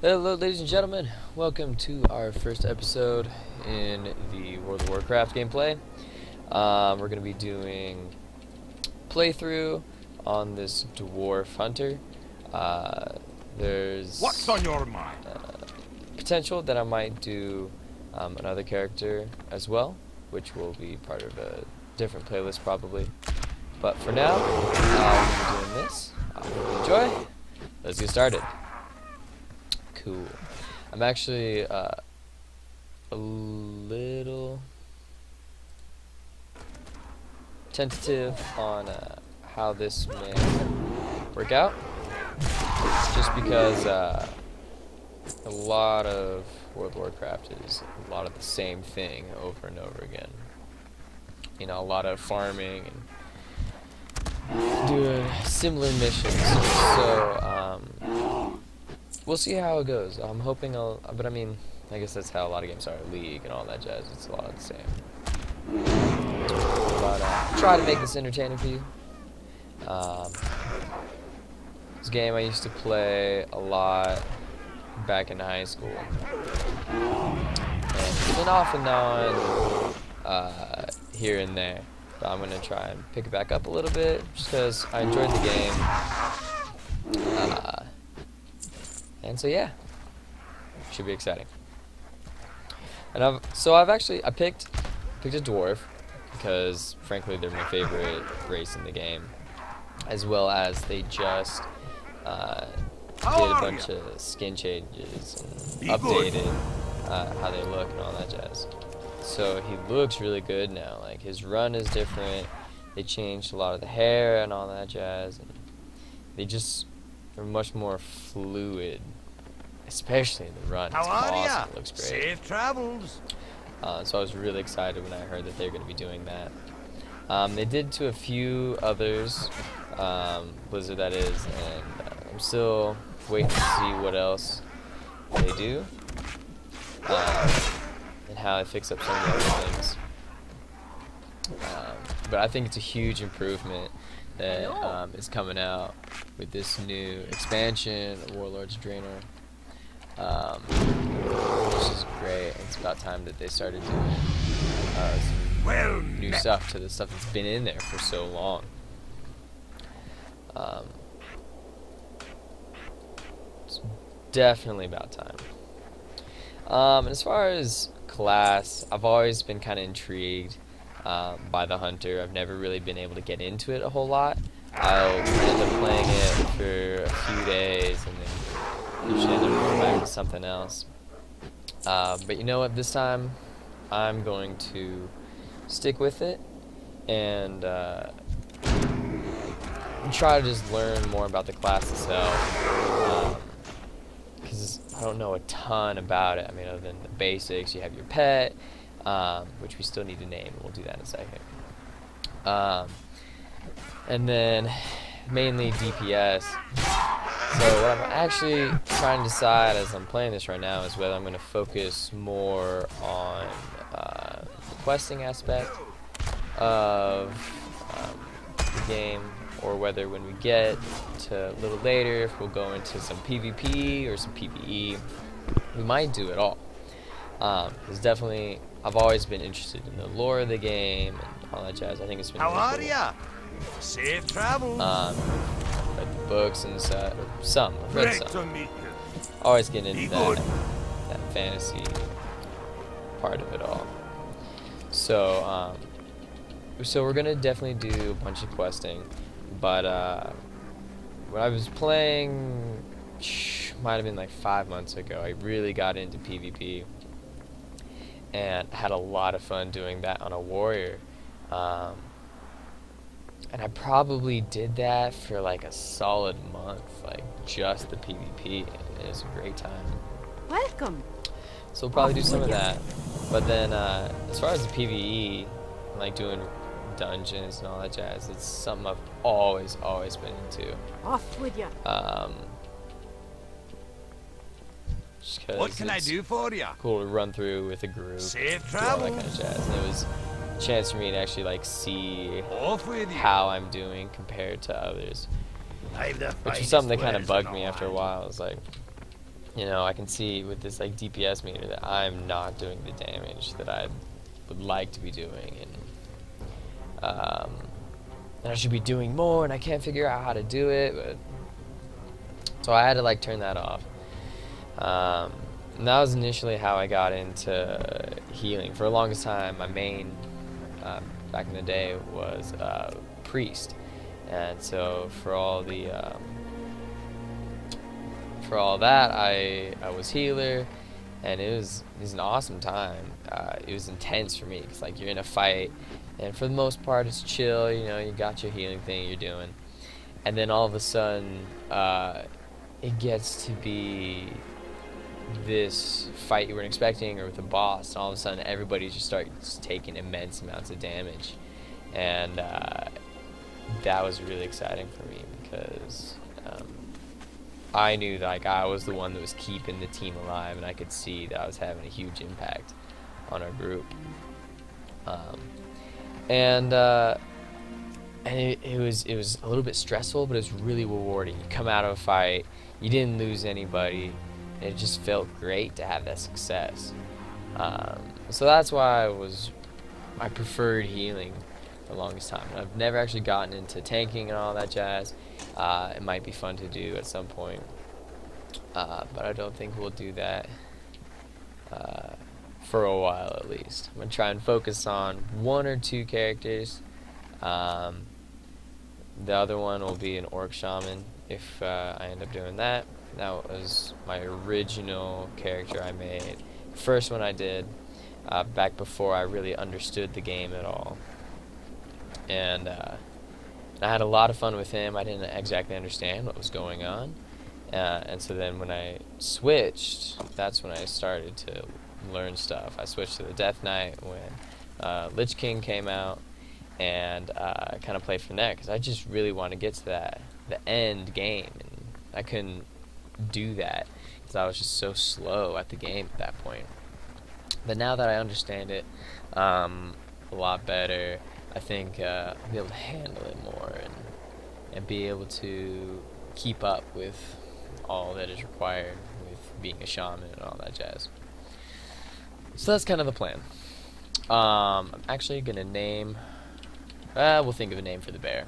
Hello, ladies and gentlemen. Welcome to our first episode in the World of Warcraft gameplay. We're going to be doing playthrough on this Dwarf Hunter. There's What's on your mind? potential that I might do another character as well, which will be part of a different playlist probably. But for now, we're doing this. I hope you enjoy. Let's get started. Cool. I'm actually a little tentative on how this may work out, just because a lot of World of Warcraft is a lot of the same thing over and over again. You know, a lot of farming and doing similar missions. So we'll see how it goes. I'm hoping but I mean, I guess that's how a lot of games are, League and all that jazz. It's a lot of the same. But try to make this entertaining for you. This game I used to play a lot back in high school. And it's been off and on here and there. But I'm going to try and pick it back up a little bit just because I enjoyed the game. And so yeah, should be exciting. And I picked a dwarf because frankly they're my favorite race in the game, as well as they just did a bunch of skin changes and updated how they look and all that jazz. So he looks really good now. Like his run is different. They changed a lot of the hair and all that jazz, and they're much more fluid, especially in the run. It's awesome. It looks great. Safe travels. So I was really excited when I heard that they're going to be doing that. They did to a few others, Blizzard that is, and I'm still waiting to see what else they do, and how it fix up some of the other things. But I think it's a huge improvement that is coming out with this new expansion, Warlord's Draenor, which is great. It's about time that they started doing some new stuff to the stuff that's been in there for so long. It's definitely about time. And as far as class, I've always been kind of intrigued by the Hunter. I've never really been able to get into it a whole lot. I'll end up playing it for a few days and then usually end up going back to something else. But you know what? This time I'm going to stick with it and try to just learn more about the class itself. Because I don't know a ton about it. I mean, other than the basics, you have your pet, which we still need to name, and we'll do that in a second. And then mainly DPS. So what I'm actually trying to decide as I'm playing this right now is whether I'm going to focus more on the questing aspect of the game, or whether when we get to a little later, if we'll go into some PvP or some PvE, we might do it all. Because definitely, I've always been interested in the lore of the game and all that jazz. I think it's been How really are cool. ya? Safe travels. Like the books and stuff. Some. I've read Great to some. meet you. Always get into Be good. that fantasy part of it all. So, so we're gonna definitely do a bunch of questing, but when I was playing, might have been like 5 months ago, I really got into PvP and had a lot of fun doing that on a warrior. And I probably did that for like a solid month, like just the PvP. It was a great time. Welcome. So we'll probably do some of that. But then as far as the PvE, like doing dungeons and all that jazz, it's something I've always been into. Off with you. Just 'cause What can I it's do for ya? cool to run through with a group, Safe do all that kind travels. of jazz. And it was a chance for me to actually like see Off with you. how I'm doing compared to others, I've the which is finest something that kind of wares bugged in me all after a land. while. I was like, you know, I can see with this like DPS meter that I'm not doing the damage that I would like to be doing, and I should be doing more, and I can't figure out how to do it. But so I had to like turn that off. And that was initially how I got into healing. For the longest time, my main back in the day was priest, and so for all that I was healer, and it was an awesome time. It was intense for me because like you're in a fight, and for the most part it's chill. You know, you got your healing thing you're doing, and then all of a sudden it gets to be this fight you weren't expecting, or with a boss, and all of a sudden everybody just starts taking immense amounts of damage, and that was really exciting for me because I knew that like I was the one that was keeping the team alive, and I could see that I was having a huge impact on our group, and it was a little bit stressful, but it was really rewarding. You come out of a fight, you didn't lose anybody. It just felt great to have that success. So that's why I preferred healing the longest time. I've never actually gotten into tanking and all that jazz. It might be fun to do at some point, but I don't think we'll do that for a while at least. I'm gonna try and focus on 1 or 2 characters. The other one will be an orc shaman if I end up doing that. That was my original character I made. First one I did back before I really understood the game at all. And I had a lot of fun with him. I didn't exactly understand what was going on. And so then when I switched, that's when I started to learn stuff. I switched to the Death Knight when Lich King came out, and I kind of played from there because I just really wanted to get to the end game, and I couldn't do that because I was just so slow at the game at that point. But now that I understand it a lot better, I think I'll be able to handle it more and be able to keep up with all that is required with being a shaman and all that jazz. So that's kind of the plan. I'm actually gonna name. We'll think of a name for the bear.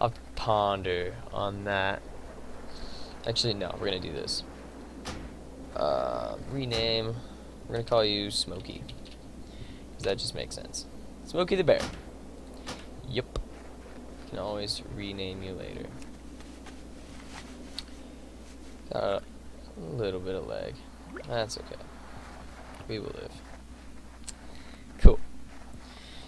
I'll ponder on that. Actually, no, we're gonna do this. Rename. We're gonna call you Smokey, because that just makes sense. Smokey the bear. Yep. Can always rename you later. Got a little bit of lag. That's okay. We will live. Cool.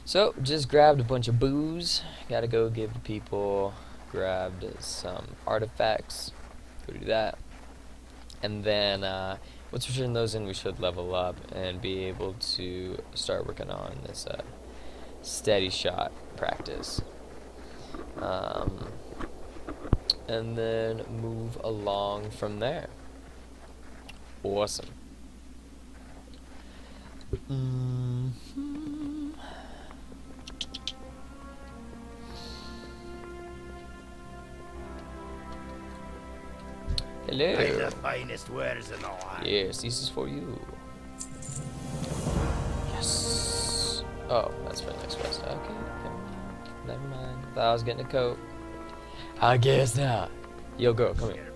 So, just grabbed a bunch of booze. Gotta go give the people. Grabbed some artifacts. Go do that. And then, once we turn those in, we should level up and be able to start working on this steady shot practice. And then move along from there. Awesome. Hello. The finest wares in the land. Yes, this is for you. Yes. Oh, that's for the next quest. Okay. Never mind. Thought I was getting a coat. I guess not. Yo, girl, come here.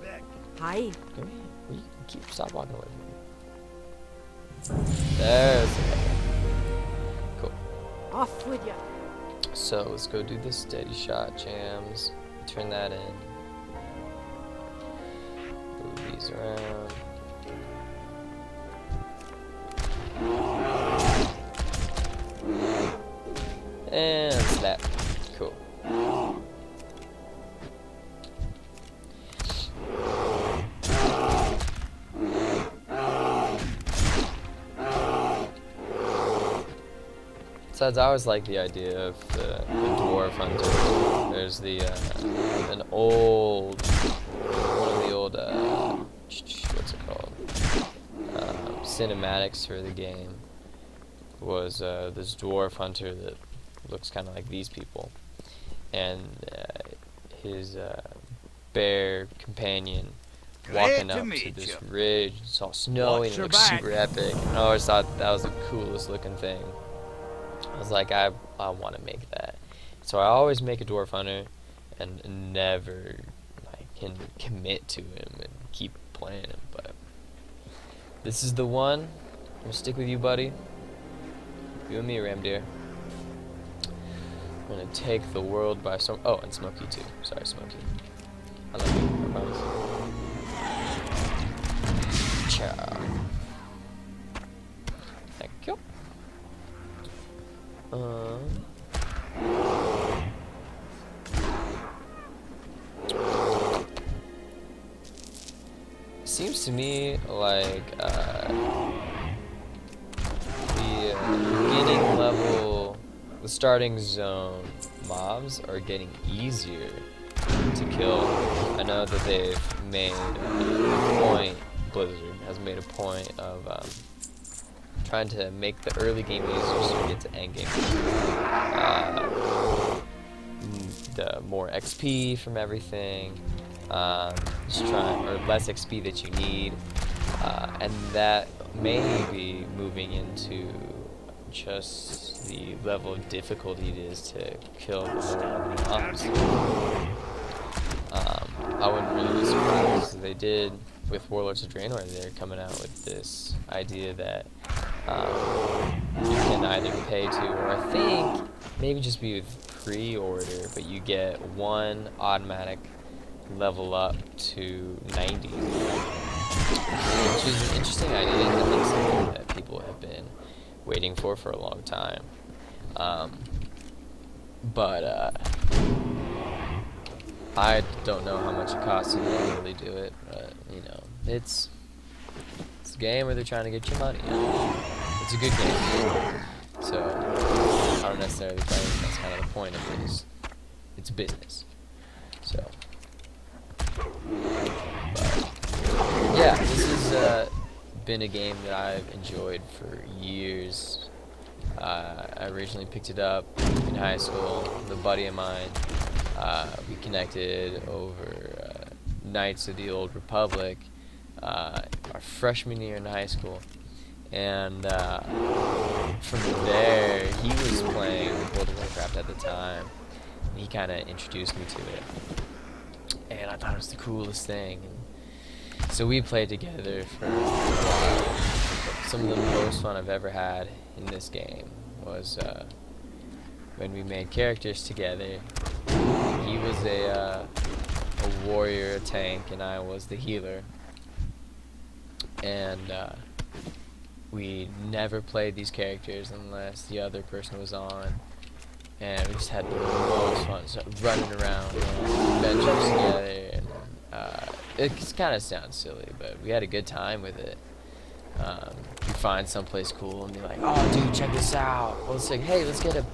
Hi. Come here. You stop walking away from me. There's the coat. Cool. Off with ya. So let's go do the steady shot jams. Turn that in. Move these around. And slap. Cool. Besides, I always like the idea of the dwarf hunter. There's the one of the old what's it called? Cinematics for the game was this dwarf hunter that looks kind of like these people, and his bear companion walking to up to meet this you. ridge. It's all snowy Watch and it your looks back. super epic. And I always thought that was the coolest looking thing. I was like, I want to make that. So I always make a dwarf hunter and never like can commit to him and keep playing him. But this is the one. I'm gonna stick with you, buddy. You and me, Ram Deer. I'm gonna take the world by storm. Oh, and Smokey too. Sorry, Smokey. I love you. I promise. Ciao. Thank you. Seems to me like the beginning level, the starting zone mobs are getting easier to kill. I know that they've made a point, Blizzard has made a point of trying to make the early game easier so you get to end game. The more XP from everything, just trying, or less XP that you need, and that may be moving into just the level of difficulty it is to kill the more mobs. I wouldn't really be surprised if they did with Warlords of Draenor. They're coming out with this idea that you can either pay to, or I think maybe just be with pre-order, but you get one automatic level up to 90, which is an interesting idea. I think something that people have been waiting for a long time. But I don't know how much it costs to really do it, but you know, it's a game where they're trying to get your money. It's a good game, so I don't necessarily think that's kind of the point of it. It's business. So, but yeah, this has been a game that I've enjoyed for years. I originally picked it up in high school with a buddy of mine. We connected over Knights of the Old Republic our freshman year in high school, and from there he was playing World of Warcraft at the time, and he kind of introduced me to it, and I thought it was the coolest thing. And so we played together for a while. Some of the most fun I've ever had in this game was when we made characters together. He was a warrior, a tank, and I was the healer. And we never played these characters unless the other person was on. And we just had the most fun, so running around, adventures together. And it kind of sounds silly, but we had a good time with it. You find someplace cool and be like, "Oh, dude, check this out." Well, it's like, "Hey, let's get a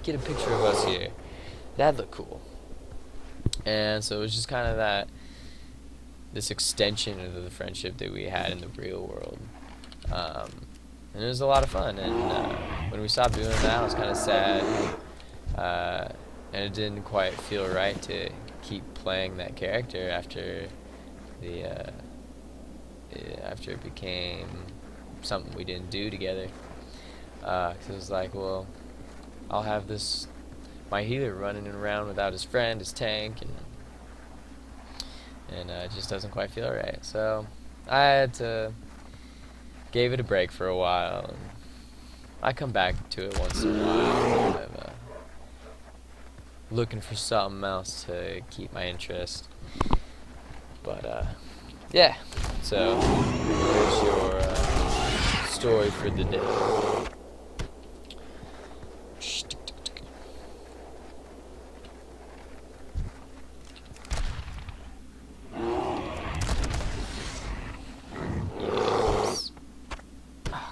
picture of us here." That'd look cool. And so it was just kind of this extension of the friendship that we had in the real world. And it was a lot of fun. And when we stopped doing that, I was kind of sad. And it didn't quite feel right to keep playing that character after after it became something we didn't do together. 'Cause it was like, well, I'll have my healer running around without his friend, his tank, and it just doesn't quite feel right. So I gave it a break for a while, and I come back to it once in a while. I'm looking for something else to keep my interest. But yeah. So there's your story for the day.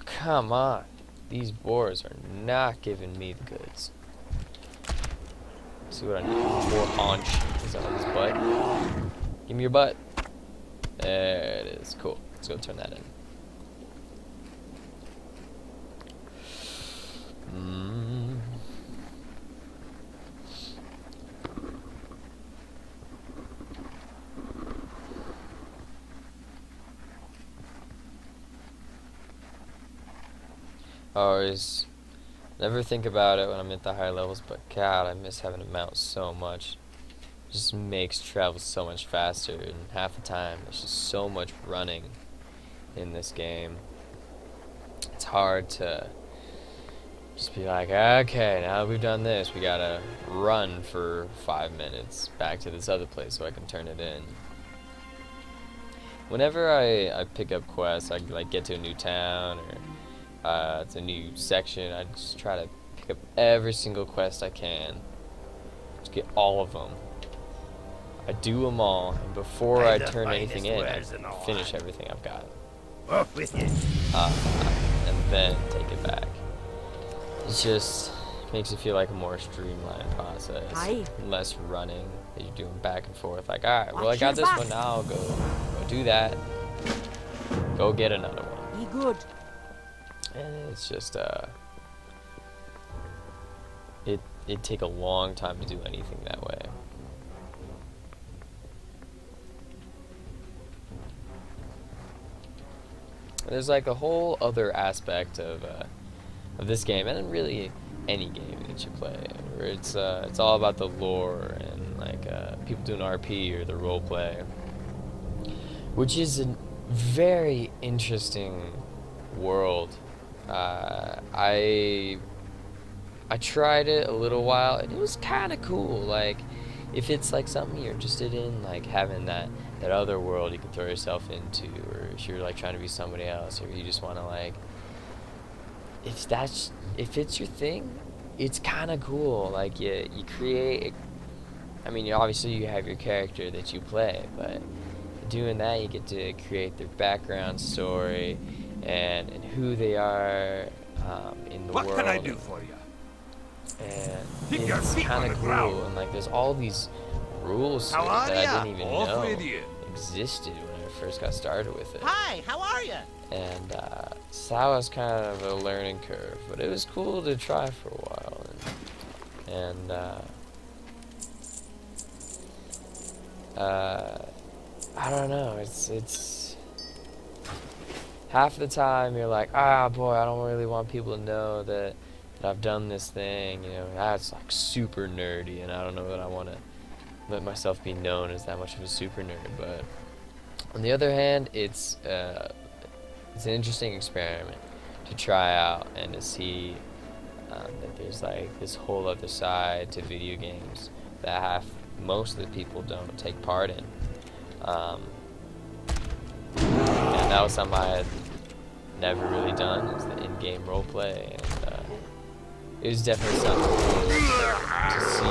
Come on. These boars are not giving me the goods. See what I need. More haunch. Is that like his butt? Give me your butt. There it is. Cool. Let's go turn that in. always never think about it when I'm at the higher levels, but God, I miss having to mount so much. It just makes travel so much faster, and half the time there's just so much running in this game. It's hard to just be like, okay, now that we've done this, we gotta run for 5 minutes back to this other place so I can turn it in. Whenever I pick up quests, I like get to a new town or it's a new section, I just try to pick up every single quest I can. Just get all of them. I do them all, and before I turn anything in, I finish everything I've got. Off with you. And then take it back. It just makes it feel like a more streamlined process. Aye. Less running that you're doing back and forth. Like, alright, well, I Watch got your this back. one now. I'll go do that. Go get another one. Be good. And it's just it'd take a long time to do anything that way. There's like a whole other aspect of this game, and really any game that you play, where it's all about the lore and like people doing RP or the role play, which is a very interesting world. I tried it a little while, and it was kind of cool. Like, if it's like something you're interested in, like having that other world you can throw yourself into, or if you're like trying to be somebody else, or you just want to like, if it's your thing, it's kind of cool. Like you create. I mean, obviously you have your character that you play, but doing that, you get to create their background story and who they are in the world. What can I do for you? And Keep your it's feet on kind the of ground. cool, and like there's all these rules to it How are that ya? I didn't even Off know with you. existed when I first got started with it. Hi, how are you? And so that was kind of a learning curve, but it was cool to try for a while. And I don't know, it's half the time you're like, boy, I don't really want people to know that I've done this thing, you know, that's like super nerdy, and I don't know that I want to let myself be known as that much of a super nerd. But on the other hand, it's an interesting experiment to try out and to see that there's like this whole other side to video games that most of the people don't take part in. And that was something I had never really done, is the in-game roleplay, and it was definitely something cool to see.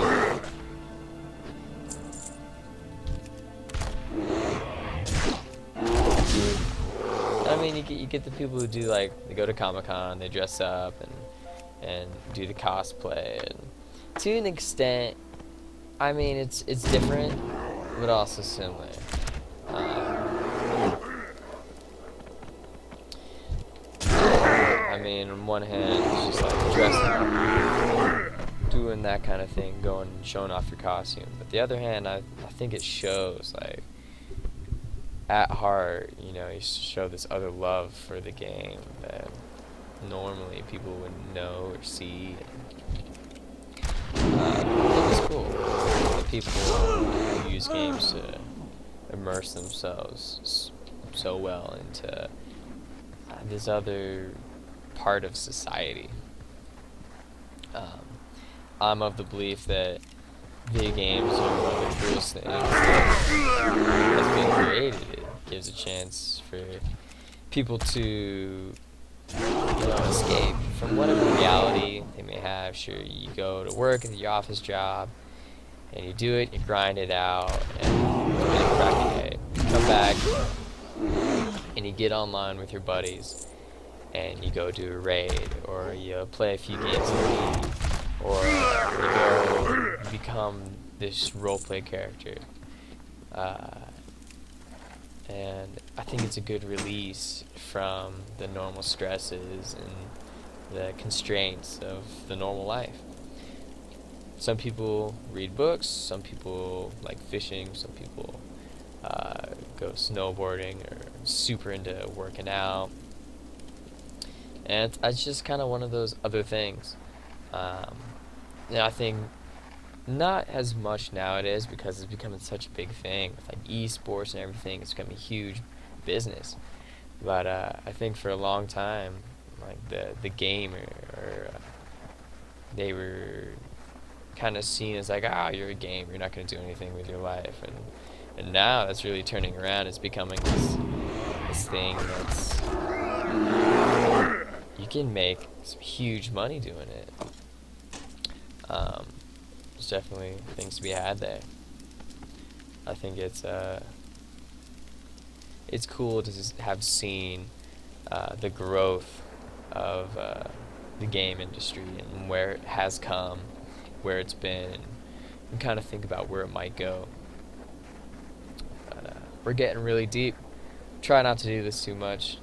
I mean, you get the people who do, like, they go to Comic-Con, they dress up and do the cosplay, and to an extent, I mean, it's different, but also similar. I mean, on one hand, it's just like dressing up, doing that kind of thing, going and showing off your costume. But the other hand, I think it shows, like, at heart, you know, you show this other love for the game that normally people wouldn't know or see. I think it's cool that people who use games to immerse themselves so well into this other part of society. I'm of the belief that video games are one of the coolest things that has been created. It gives a chance for people to, escape from whatever reality they may have. Sure, you go to work in your office job, and you do it, you grind it out, and you get a crappy day. You come back, and you get online with your buddies, and you go do a raid, or you play a few games in League, or you become this roleplay character. And I think it's a good release from the normal stresses and the constraints of the normal life. Some people read books, some people like fishing, some people go snowboarding or super into working out. and it's just kind of one of those other things. And I think not as much nowadays because it's becoming such a big thing with like esports and everything. It's becoming a huge business. But I think for a long time, like the game or they were kind of seen as like, ah, you're a gamer, you're not going to do anything with your life, and now that's really turning around. It's becoming this thing that's you can make some huge money doing it. There's definitely things to be had there. I think it's cool to just have seen the growth of the game industry and where it has come, where it's been, and kind of think about where it might go. But we're getting really deep. Try not to do this too much.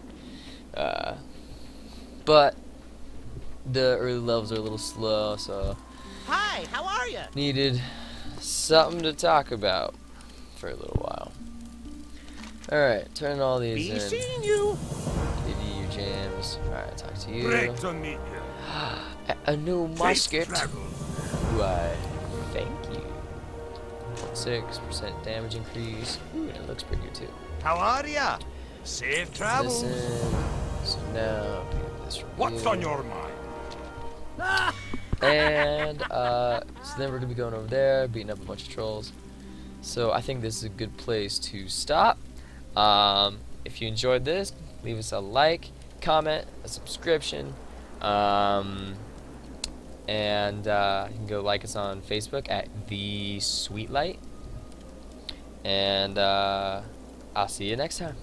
But the early levels are a little slow, so Hi, how are you? needed something to talk about for a little while. Alright, turn all these Be in. seeing you. Give you your jams. Alright, talk to you. Great to meet you. A new musket. Safe travels. Why, thank you. 6% damage increase. Ooh, and it looks prettier too. How are ya? Safe travels. Listen. So now, do this review. What's on your mind? And so then we're gonna be going over there, beating up a bunch of trolls. So I think this is a good place to stop. If you enjoyed this, leave us a like, comment, a subscription, and you can go like us on Facebook at The Sweet Light. And I'll see you next time.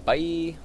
Bye.